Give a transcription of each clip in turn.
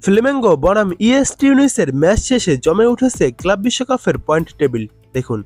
Flamengo বনাম ES টিউনিসের match শেষে জমে উঠেছে ক্লাব বিশ্বকাপের পয়েন্ট টেবিল। দেখুন,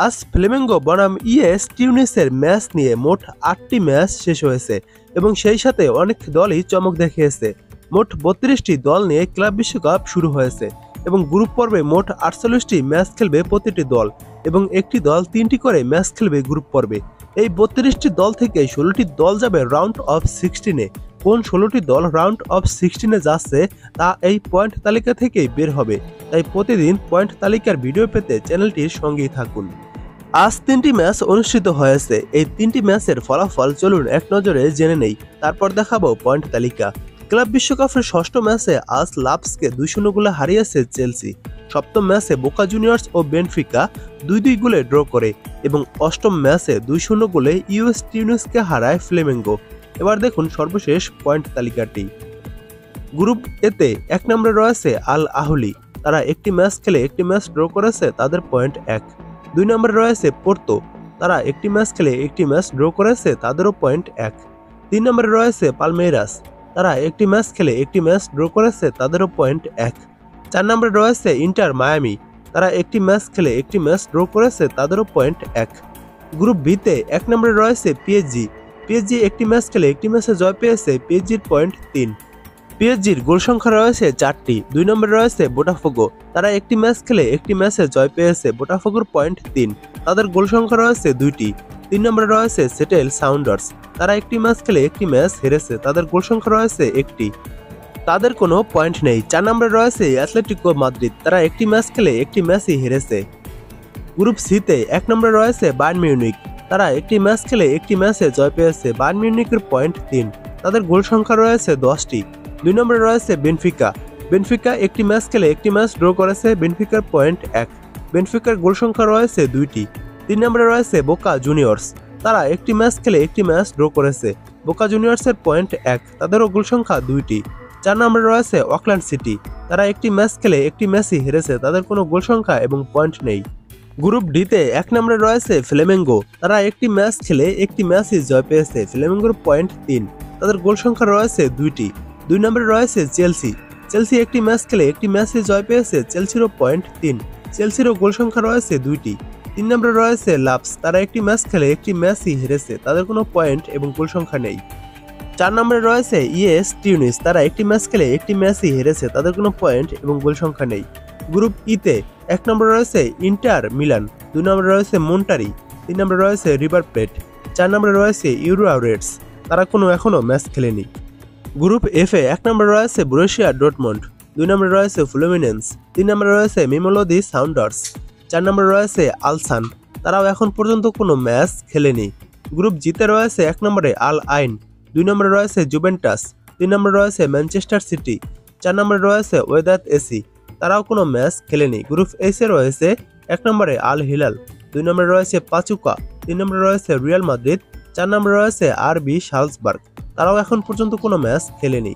আজ ফ্লেমেঙ্গো বনাম ইএস টিউনিসের ম্যাচ নিয়ে মোট 8টি ম্যাচ শেষ হয়েছে এবং সেই সাথে অনেক দলই চমক দেখিয়েছে। মোট 32টি দল নিয়ে ক্লাব বিশ্বকাপ শুরু হয়েছে এবং গ্রুপ পর্বে মোট 48টি ম্যাচ খেলবে প্রতিটি দল এবং একটি দল 3টি করে ম্যাচ খেলবে গ্রুপ পর্বে। এই 32টি দল থেকে 16টি দল যাবে রাউন্ড অফ 16-এ। কোন 16টি দল রাউন্ড অফ 16-এ যাচ্ছে তা এই পয়েন্ট তালিকা থেকেই বের হবে, তাই প্রতিদিন পয়েন্ট তালিকার ভিডিও পেতে চ্যানেলটির সঙ্গেই থাকুন। আজ 3টি ম্যাচ অনুষ্ঠিত হয়েছে। এই 3টি ম্যাচের ফলাফল চলুন এক নজরে জেনে নেই, তারপর দেখাবো পয়েন্ট তালিকা। ক্লাব বিশ্বকাপের ষষ্ঠ ম্যাচে আজ লাভসকে 2-0 গোলে হারিয়েছে চেলসি। সপ্তম ম্যাচে বোকা জুনিয়র্স ও বেনফিকা 2-2 গোলে ড্র করে এবং অষ্টম ম্যাচে 2-0 গোলে ইউএস টিউনিসকে হারায় ফ্লেমেঙ্গো। এবার দেখুন সর্বশেষ পয়েন্ট তালিকাটি। গ্রুপ এতে 1 নম্বরে রয়েছে আল আহলি, তারা একটি ম্যাচ খেলে একটি ম্যাচ ড্র করেছে, তাদের পয়েন্ট 1। 2 নম্বরে রয়েছে পোর্তো, তারা একটি ম্যাচ খেলে একটি ম্যাচ ড্র করেছে, তাদেরও পয়েন্ট 1। 3 নম্বরে রয়েছে পালমেইরাস, তারা একটি ম্যাচ খেলে একটি ম্যাচ ড্র করেছে, তাদেরও পয়েন্ট 1। 4 নম্বরে রয়েছে ইন্টার মায়ামি, তারা একটি ম্যাচ খেলে একটি ম্যাচ ড্র করেছে, তাদেরও পয়েন্ট 1। গ্রুপ বিতে 1 নম্বরে রয়েছে পিএসজি একটি ম্যাচ খেলে একটি ম্যাচে জয় পেয়েছে, পিএসজির পয়েন্ট 3। পিএসজির গোল সংখ্যা রয়েছে 4টি। 2 নম্বরে রয়েছে বোটাফোগো, তারা একটি ম্যাচ খেলে একটি ম্যাচে জয় পেয়েছে, বোটাফোগোর পয়েন্ট 3, তাদের গোল সংখ্যা রয়েছে 2টি। 3 নম্বরে রয়েছে সেটেল সাউন্ডার্স, তারা একটি ম্যাচ খেলে একটি ম্যাচ হেরেছে, তাদের গোল সংখ্যা রয়েছে 1টি, তাদের কোনো পয়েন্ট নেই। 4 নম্বরে রয়েছে অ্যাটলেটিকো মাদ্রিদ, তারা একটি ম্যাচ খেলে একটি ম্যাচই হেরেছে। গ্রুপ সিতে 1 নম্বরে রয়েছে বায়ার্ন মিউনিখ, তারা একটি ম্যাচ খেলে একটি ম্যাচে জয় পেয়েছে, বায়ার্ন মিউনিখের পয়েন্ট 3, তাদের গোল সংখ্যা রয়েছে 10টি। 2 নম্বরে রয়েছে বেনফিকা একটি ম্যাচ খেলে একটি ম্যাচ ড্র করেছে, বেনফিকার পয়েন্ট 1, বেনফিকার গোল সংখ্যা রয়েছে 2টি। 3 নম্বরে রয়েছে বোকা জুনিয়র্স, তারা একটি ম্যাচ খেলে একটি ম্যাচ ড্র করেছে, বোকা জুনিয়র্সের পয়েন্ট 1, তাদেরও গোল সংখ্যা 2টি। 4 নম্বরে রয়েছে অকল্যান্ড সিটি, তারা একটি ম্যাচ খেলে একটি ম্যাচই হেরেছে, তাদের কোনো গোল সংখ্যা এবং পয়েন্ট নেই। গ্রুপ ডিতে 1 নম্বরে রয়েছে ফ্লেমেঙ্গো, তারা একটি ম্যাচ খেলে একটি ম্যাচই জয় পেয়েছে, ফ্লেমেঙ্গোর পয়েন্ট 3, তাদের গোল সংখ্যা রয়েছে 2টি। 2 নম্বরে রয়েছে চেলসি একটি ম্যাচ খেলে একটি ম্যাচই জয় পেয়েছে, চেলসিরও পয়েন্ট 3, চেলসিরও গোল সংখ্যা রয়েছে 2টি। 3 নম্বরে রয়েছে লাভস, তারা একটি ম্যাচ খেলে একটি ম্যাচই হেরেছে, তাদের কোনো পয়েন্ট এবং গোল সংখ্যা নেই। 4 নম্বরে রয়েছে ইএস টিউনিস, তারা একটি ম্যাচ খেলে একটি ম্যাচই হেরেছে, তাদের কোনো পয়েন্ট এবং গোল সংখ্যা নেই। গ্রুপ ইতে 1 নম্বরে রয়েছে ইন্টার মিলান, 2 নম্বরে রয়েছে মন্টারি, 3 নম্বরে রয়েছে রিভার প্লেট, 4 নম্বরে রয়েছে ইউরোয়া রেডস, তারা এখনো ম্যাচ খেলেনি। গ্রুপ এফে 1 নম্বরে রয়েছে বরুসিয়া ডর্টমুন্ড, 2 নম্বরে রয়েছে ফ্লুমিনেন্স, 3 নম্বরে রয়েছে মেলোডি সাউন্ডার্স, 4 নম্বরে রয়েছে আলসান, তারাও এখন পর্যন্ত কোনো ম্যাচ খেলেনি। গ্রুপ জিতে রয়েছে 1 নম্বরে আল আইন, 2 নম্বরে রয়েছে জুভেন্টাস, 3 নম্বরে রয়েছে ম্যানচেস্টার সিটি, 4 নম্বরে রয়েছে ওয়েদাত এসি, তারাও কোনো ম্যাচ খেলেনি। গ্রুপ এসে রয়েছে 1 নম্বরে আল হিলাল, 2 নম্বরে রয়েছে পাচুকা, 3 নম্বরে রয়েছে রিয়াল মাদ্রিদ, 4 নম্বরে রয়েছে আরবি সালজবার্গ, তারাও এখন পর্যন্ত কোনো ম্যাচ খেলেনি।